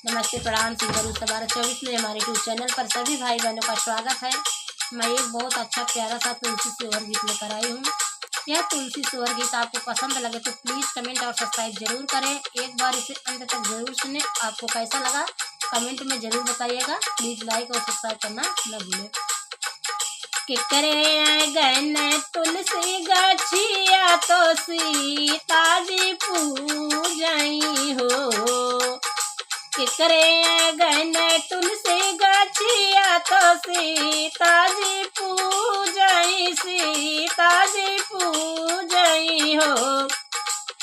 नमस्ते प्रणाम सिंगर 1224 में हमारे यूट्यूब चैनल पर सभी भाई बहनों का स्वागत है। मैं एक बहुत अच्छा प्यारा सा तुलसी सोहर गीत लेकर आई हूँ। यह तुलसी सोहर गीत आपको पसंद लगे तो प्लीज़ कमेंट और सब्सक्राइब जरूर करें। एक बार इसे अंत तक जरूर सुने। आपको कैसा लगा कमेंट में जरूर बताइएगा। प्लीज़ लाइक और सब्सक्राइब करना न भूलें। कि करे गन तुलसी गछिया तो सीता जी पूजई हो। कि करे गन तुलसी गछिया तो सीता जी पूजई, सीता जी पूजई हो।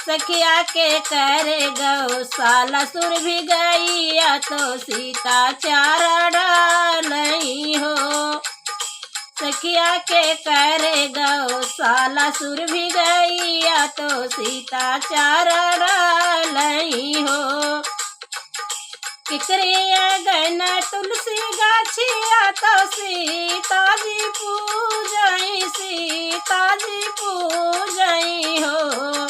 सखिया के करे गौशाला सुर भी गैया तो सीता चारा डालई हो। सखिया के करे गौशाला सुर भी गैया तो सीता चारा डालई हो। किकरिया गन तुलसी गाछिया तो सीता जी पूजई, सीता जी पूजई हो।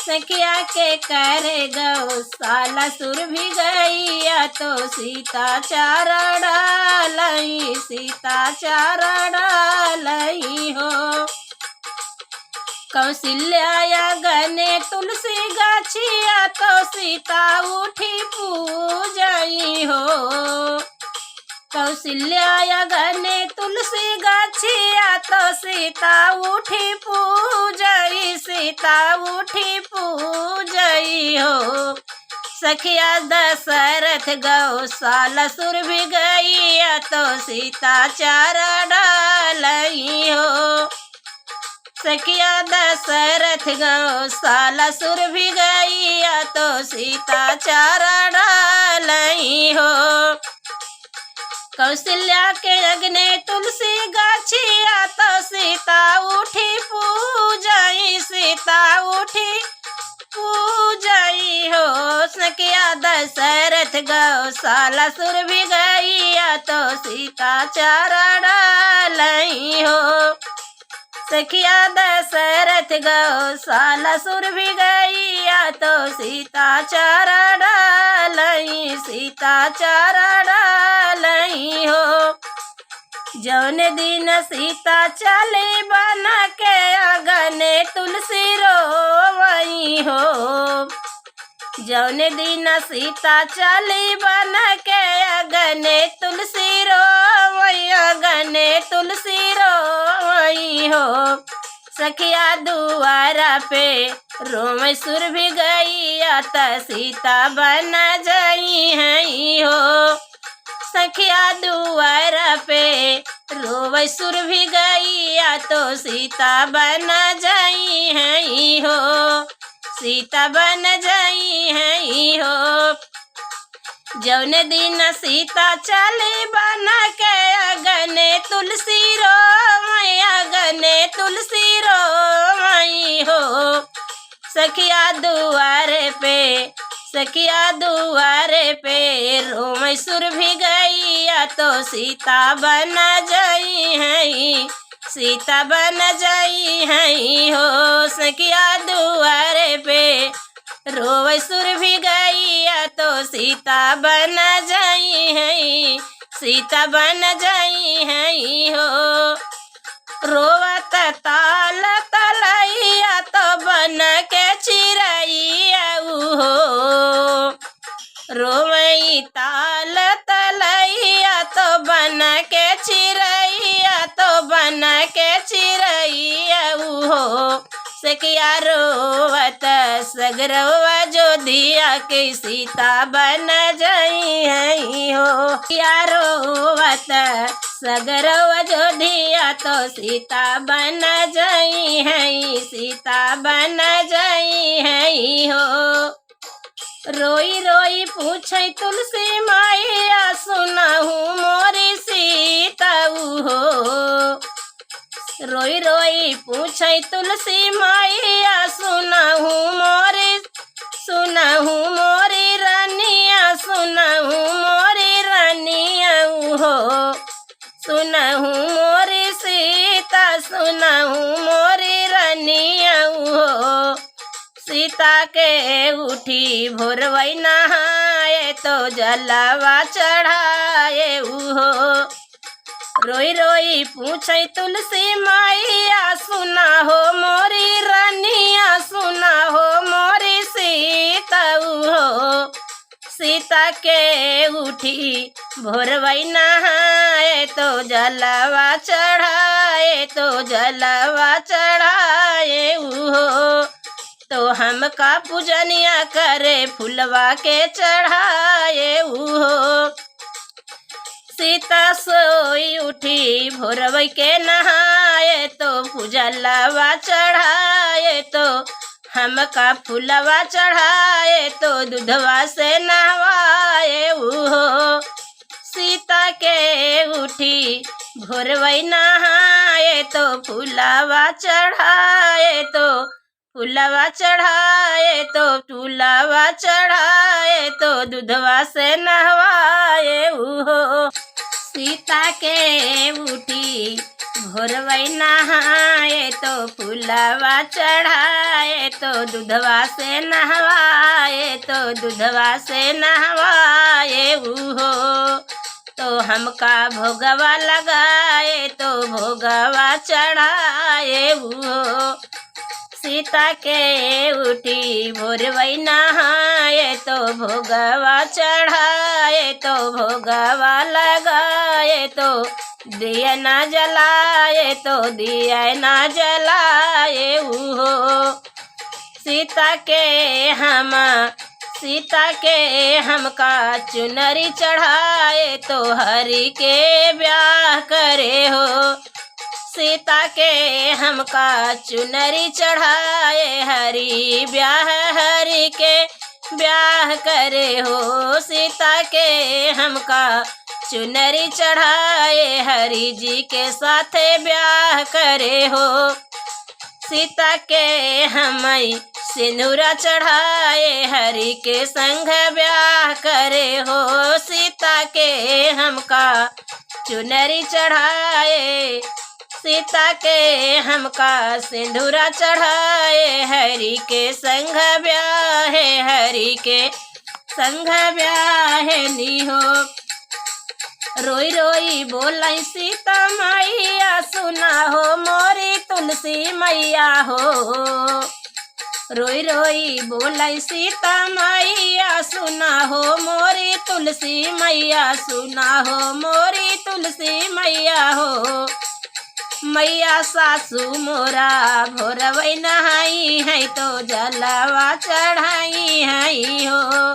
सखिया के करे गौशाला सुर भी गैया तो सीता चारा डालई, सीता चारा डालई हो। कौशल्या गने तुलसी गाछिया तो सीता उठी पूजई हो। कौशल्या गने तुलसी गाछिया तो सीता उठी पूजई, सीता उठी पूजई हो। सखिया दशरथ गौशाला सुर भी गैया तो सीता चारा डालई हो। सखिया दशरथ गौशाला सुर भी गैया तो सीता चारा डालई हो। कौशल्या के अग्ने तुलसी गाछिया तो सीता उठी पूजई, सीता उठी पूजई हो। सखिया दशरथ गौशाला सुर भी गैया तो सीता चारा डालई हो। सखिया दशरथ गौशाला सुर भी गैया तो सीता चारा डालई, सीता चारा डालई हो। जौन दिन सीता चली बन के अगने तुलसी रोवई हो। जौन दिन सीता चली बन के अगने तुलसी रोवई, अगने तुलसी रोवई हो। सखिया दुआरा पे रोम सुर भी गैया त सीता बन जई है हो। सखिया दुआरा पे रोवै सुर भी गैया तो सीता बन जई है हो, सीता बन जई है हो। जौन दिन सीता चली बन के अगने तुलसी रोवई, अगने तुलसी रोवई हो। सखिया दुआरे पे, सखिया दुआरे पे रोम सुर भी गैया तो सीता बन जई है, सीता बन जई है हो। सखिया दुआरे पे रोवै सुर भी गैया तो सीता बन जई है, सीता बन जई है हो। रोवत ताल तलैया तो बन के चिरैया हो। रोवई ताल तलैया तो बन के चिरैया, तो बन के चिरैया हो। सखिया रोवत सगरवा जो दिया के सीता बन जई है हो। सखिया रोवत सगरवा जो दिया तो सीता बन जई है, सीता बन जई है हो। रोई रोई पूछे तुलसी मैया सुनहु मोरी सीता हो। रोई रोई पूछे तुलसी मैया सुनहु मोरी, सुनहु मोरी रानिया, सुनहु मोरी रानिया हो। सुनहु मोरी सीता, सुनहु मोरी रानिया हो। सीता के उठी भोरवई नहाए तो जलवा चढ़ाए हो। रोई रोई पूछे तुलसी मैया सुना हो मोरी रानिया सुना हो मोरी सीता हो। सीता के उठी भोरवई नहाए तो जलवा चढ़ाए तो जलवा चढ़ाए हो। तो हमका पूजनिया करे फुलवा के चढ़ाए हो। सीता सोई उठी भोरवई के नहाए तो पूजलवा चढ़ाए तो हमका फुलवा चढ़ाए तो दूधवा से नहवाए हो। सीता के उठी भोरवई नहाए तो फुलवा चढ़ाए तो फुलवा चढ़ाए तो फुलवा चढ़ाए तो दूधवा से नहवाए हो। सीता के उठी भोरवई नहाए तो फुलवा चढ़ाए तो दूधवा से नहवाए तो दूधवा से नहवाए हो। तो हमका भोगवा लगाए तो भोगवा चढ़ाए हो। सीता के उठी भोरवई नहाए तो भोगवा चढ़ाए तो भोगवा लगाए तो दिया ना जलाए तो दिया ना जलाए हो। सीता के हमका चुनरी चढ़ाए तो हरि के ब्याह करे हो। सीता के हमका चुनरी चढ़ाए हरि के ब्याह करे हो। सीता के हमका चुनरी चढ़ाए हरि जी के साथे ब्याह करे हो। सीता के हमई सिंदूरा चढ़ाए हरि के संग ब्याह करे हो। सीता के हमका चुनरी चढ़ाए सीता के हमका सिंदूरा चढ़ाए हरि के संग ब्याह हरि के संग ब्याह नी हो। रोई रोई बोलाई सीता मैया सुना हो मोरी तुलसी मैया हो। रोई रोई बोलाई सीता मैया सुना हो मोरी तुलसी मैया सुना हो मोरी तुलसी मैया हो। मैया सासू मोरा भोरवई नहाई है तो जलवा चढ़ाई है हो।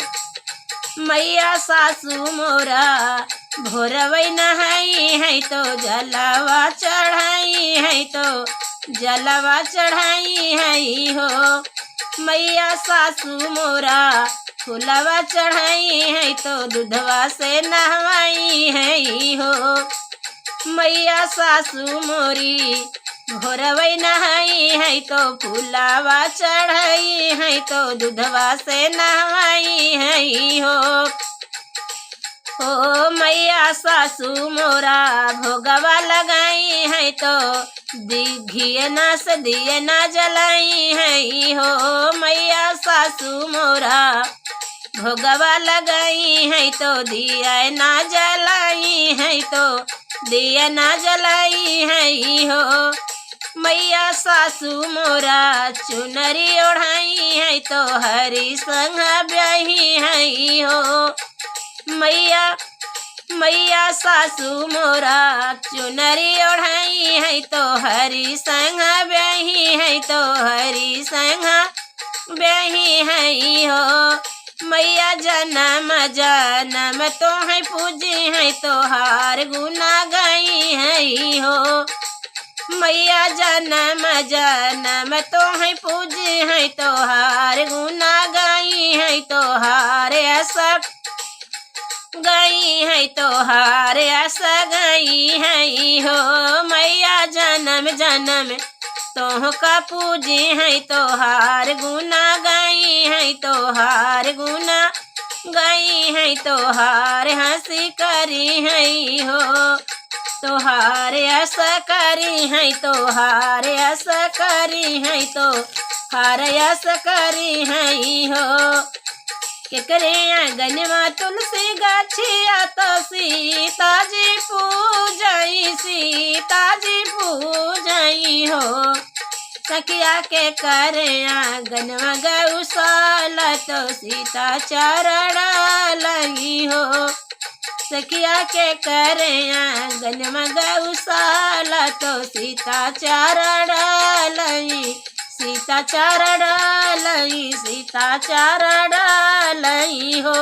मैया सासू मोरा भोरवई नहाई है तो जलवा चढ़ाई है तो जलवा चढ़ाई है हो। मैया सासू मोरा फुलवा चढ़ाई है तो दूधवा से नहवाई है हो। मैया सासू मोरी भोरवई नहाई है तो फुलवा चढ़ाई है तो दूधवा से नहवाई है हो। ओ मैया सासू मोरा भोगवा लगाई है तो घिए ना से दिए ना जलाई है हो। मैया सासू मोरा भोगवा लगाई है तो दिया ना जलाई है तो दिया ना जलाई है हो। मैया सासू मोरा चुनरी ओढ़ाई है तो हरि संग ब्याही है हो। मैया सासू मोरा चुनरी ओढ़ाई है तो हरि संग ब्याही है तो हरि संग ब्याही है हो। मैया जन्म जन्म तो है पूजी है तो हार गुना गई है हो। मैया जन्म जन्म तो है पूजी है तो हार गुना गई है तो हार ऐसा गई है तो हार ऐसा गई है हो। मैया जन्म जन्म तो का पूजी है तो हार गुना गई है तो हार गुना गई है तो हार हंसी करी है हो। तो हार ऐसा करी है तो हार ऐसा करी है तो हार ऐसा करी है हो। केकरे आंगनवा तुलसी गाछिया तो सीता जी पूजई हो। सखिया के करे आंगनवा गौशाला तो सीता चरण लगी हो। सखिया के करे आंगनवा गौशाला तो सीता चरण लई, सीता चरण लई, सीता चरण लई हो।